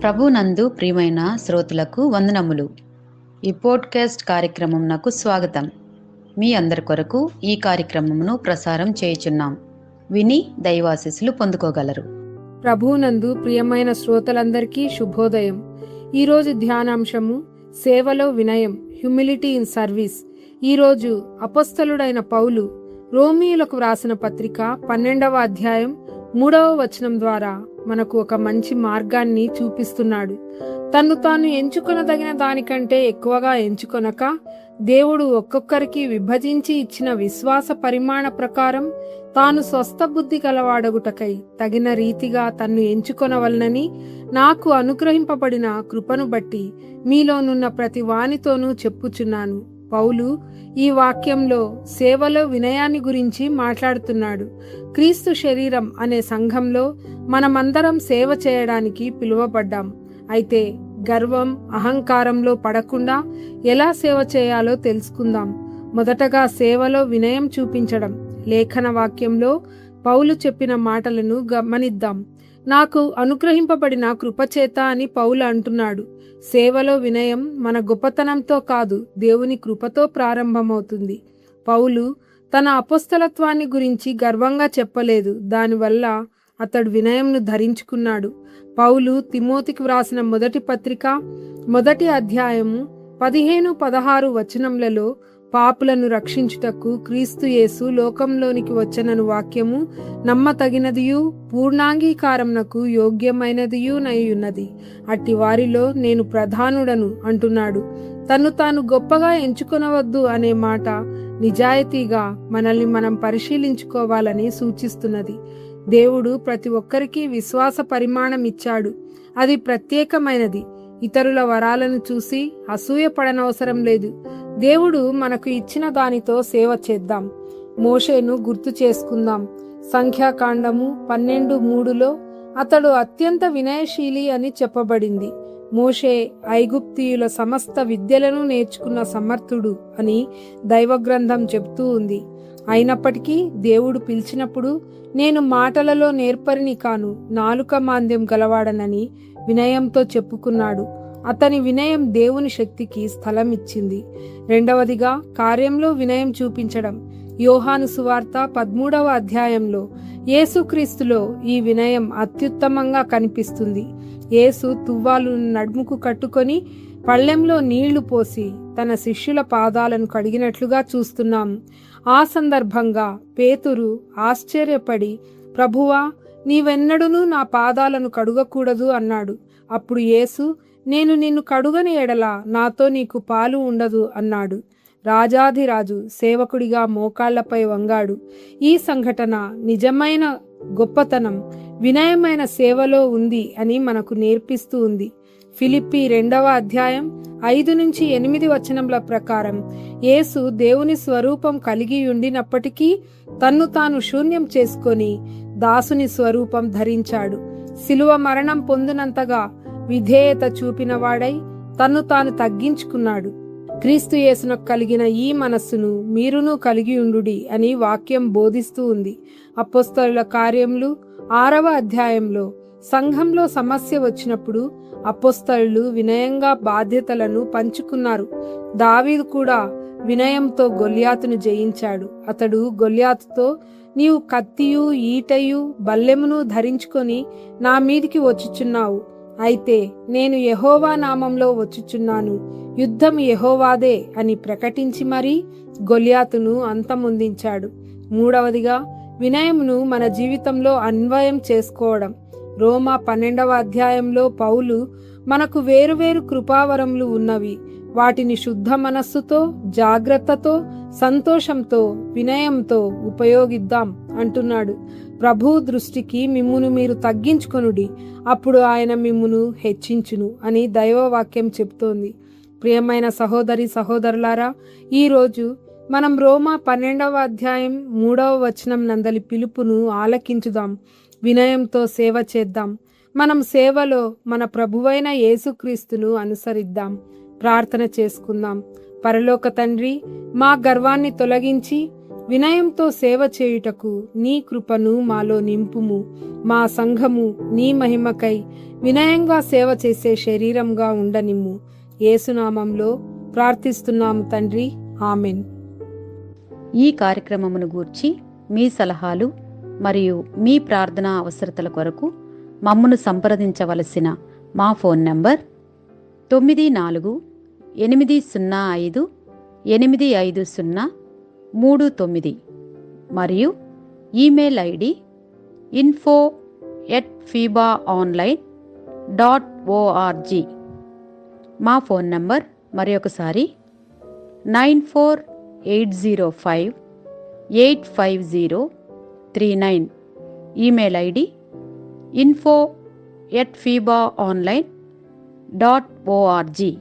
ప్రభునందు ప్రియమైన శ్రోతలకు వందనములు. ఈ పోడ్కాస్ట్ కార్యక్రమం నాకు స్వాగతం. మీ అందరి కొరకు ఈ కార్యక్రమమును ప్రసారం చేయుచున్నాం. విని దైవాశీస్సులు పొందుకోగలరు. ప్రభునందు ప్రియమైన శ్రోతలందరికీ శుభోదయం. ఈరోజు ధ్యానాంశము సేవలో వినయం, హ్యూమిలిటీ ఇన్ సర్వీస్. ఈరోజు అపొస్తలుడైన పౌలు రోమీయులకు వ్రాసిన పత్రిక 12వ అధ్యాయం 3వ వచనం ద్వారా మనకు ఒక మంచి మార్గాన్ని చూపిస్తున్నాడు. తన్ను తాను ఎంచుకొనదగిన దానికంటే ఎక్కువగా ఎంచుకొనక, దేవుడు ఒక్కొక్కరికి విభజించి ఇచ్చిన విశ్వాస పరిమాణ ప్రకారం తాను స్వస్థ బుద్ధి గలవాడగుటకై తగిన రీతిగా తన్ను ఎంచుకొనవలనని నాకు అనుగ్రహింపబడిన కృపను బట్టి మీలోనున్న ప్రతి వానితోనూ చెప్పుచున్నాను. పౌలు ఈ వాక్యంలో సేవలో వినయాన్ని గురించి మాట్లాడుతున్నాడు. క్రీస్తు శరీరం అనే సంఘంలో మనమందరం సేవ చేయడానికి పిలువబడ్డాం. అయితే గర్వం, అహంకారంలో పడకుండా ఎలా సేవ చేయాలో తెలుసుకుందాం. మొదటగా సేవలో వినయం చూపించడం. లేఖన వాక్యంలో పౌలు చెప్పిన మాటలను గమనిద్దాం. నాకు అనుగ్రహింపబడిన కృపచేత అని పౌలు అంటున్నాడు. సేవలో వినయం మన గొప్పతనంతో కాదు, దేవుని కృపతో ప్రారంభమవుతుంది. పౌలు తన అపొస్తలత్వాన్ని గురించి గర్వంగా చెప్పలేదు. దానివల్ల అతడు వినయంను ధరించుకున్నాడు. పౌలు తిమోతికి వ్రాసిన మొదటి పత్రిక 1వ అధ్యాయము 15-16 వచనములలో పాపులను రక్షించుటకు క్రీస్తు యేసు లోకంలోనికి వచ్చనను వాక్యము నమ్మతగినదియు పూర్ణాంగీకారమునకు యోగ్యమైనదియు నయ్యున్నది. అట్టి వారిలో నేను ప్రధానుడను అంటున్నాడు. తన్ను తాను గొప్పగా ఎంచుకొనవద్దు అనే మాట నిజాయితీగా మనల్ని మనం పరిశీలించుకోవాలని సూచిస్తున్నది. దేవుడు ప్రతి ఒక్కరికి విశ్వాస పరిమాణం ఇచ్చాడు. అది ప్రత్యేకమైనది. ఇతరుల వరాలను చూసి అసూయపడనవసరం లేదు. దేవుడు మనకు ఇచ్చిన దానితో సేవ చేద్దాం. మోషేను గుర్తు చేసుకుందాం. సంఖ్యాకాండము 12:3లో అతడు అత్యంత వినయశీలి అని చెప్పబడింది. మోషే ఐగుప్తీయుల సమస్త విద్యలను నేర్చుకున్న సమర్థుడు అని దైవగ్రంథం చెబుతూ ఉంది. అయినప్పటికీ దేవుడు పిలిచినప్పుడు నేను మాటలలో నేర్పరిని కాను, నాలుక మాంద్యం గలవాడనని వినయంతో చెప్పుకున్నాడు. అతని వినయం దేవుని శక్తికి స్థలం ఇచ్చింది. రెండవదిగా కార్యంలో వినయం చూపించడం. యోహాను సువార్త 13వ అధ్యాయంలో యేసుక్రీస్తులో ఈ వినయం అత్యుత్తమంగా కనిపిస్తుంది. యేసు తువ్వాలును నడుముకు కట్టుకొని పళ్ళెంలో నీళ్లు పోసి తన శిష్యుల పాదాలను కడిగినట్లుగా చూస్తున్నాం. ఆ సందర్భంగా పేతురు ఆశ్చర్యపడి, ప్రభువా, నీవెన్నడూనూ నా పాదాలను కడుగకూడదు అన్నాడు. అప్పుడు యేసు, నేను నిన్ను కడుగని ఎడల నాతో నీకు పాలు ఉండదు అన్నాడు. రాజాధిరాజు సేవకుడిగా మోకాళ్లపై వంగాడు. ఈ సంఘటన నిజమైన గొప్పతనం వినయమైన సేవలో ఉంది అని మనకు నేర్పిస్తూ ఉంది. ఫిలిప్పీ 2వ అధ్యాయం 5-8 వచనముల ప్రకారం యేసు దేవుని స్వరూపం కలిగి ఉండినప్పటికీ తన్ను తాను శూన్యం చేసుకొని దాసుని స్వరూపం ధరించాడు. శిలువ మరణం పొందినంతగా విధేయత చూపిన వాడై తన్ను తాను తగ్గించుకున్నాడు. క్రీస్తు యేసునకు కలిగిన ఈ మనస్సును మీరును కలిగి ఉండుడి అని వాక్యం బోధిస్తూ ఉంది. అపొస్తలుల కార్యములు 6వ అధ్యాయంలో సంఘంలో సమస్య వచ్చినప్పుడు అపొస్తలులు వినయంగా బాధ్యతలను పంచుకున్నారు. దావీదు కూడా వినయంతో గొల్యాతును జయించాడు. అతడు గొల్యాతుతో, నీవు కత్తియు ఈటయు బల్లెమును ధరించుకొని నా మీదికి వచ్చుచున్నావు. అయితే నేను యెహోవా నామంలో వచ్చుచున్నాను, యుద్ధం యెహోవాదే అని ప్రకటించి మరీ గొల్యాతును అంతమొందించాడు. మూడవదిగా వినయమును మన జీవితంలో అన్వయం చేసుకోవడం. రోమా 12వ అధ్యాయంలో పౌలు మనకు వేరువేరు కృపావరములు ఉన్నవి, వాటిని శుద్ధ మనస్సుతో, జాగ్రత్తతో, సంతోషంతో, వినయంతో ఉపయోగిద్దాం అంటున్నాడు. ప్రభు దృష్టికి మిమ్మును మీరు తగ్గించుకొనుడి, అప్పుడు ఆయన మిమ్మును హెచ్చించును అని దైవవాక్యం చెప్తోంది. ప్రియమైన సహోదరి సహోదరులారా, ఈరోజు మనం రోమా 12వ అధ్యాయం 3వ వచనం నందలి పిలుపును ఆలకించుదాం. వినయంతో సేవ చేద్దాం. మనం సేవలో మన ప్రభువైన యేసుక్రీస్తును అనుసరిద్దాం. ప్రార్థన చేసుకుందాం. పరలోక తండ్రి, మా గర్వాన్ని తొలగించి వినయంతో సేవ చేయుటకు నీ కృపను మాలో నింపుము. మా సంఘము నీ మహిమకై వినయంగా సేవ చేసే శరీరంగా ఉండనిమ్ము. యేసునామంలో ప్రార్థిస్తున్నాము తండ్రి, ఆమెన్. ఈ కార్యక్రమమును గూర్చి మీ సలహాలు మరియు మీ ప్రార్థనా అవసరతల కొరకు మమ్మను సంప్రదించవలసిన మా ఫోన్ నంబర్ 948585085039 మరియు ఈమెయిల్ ఐడి info@fibaonline.org. మా ఫోన్ నంబర్ మరొకసారి 9480585039. Email ID info@fibaonline.org.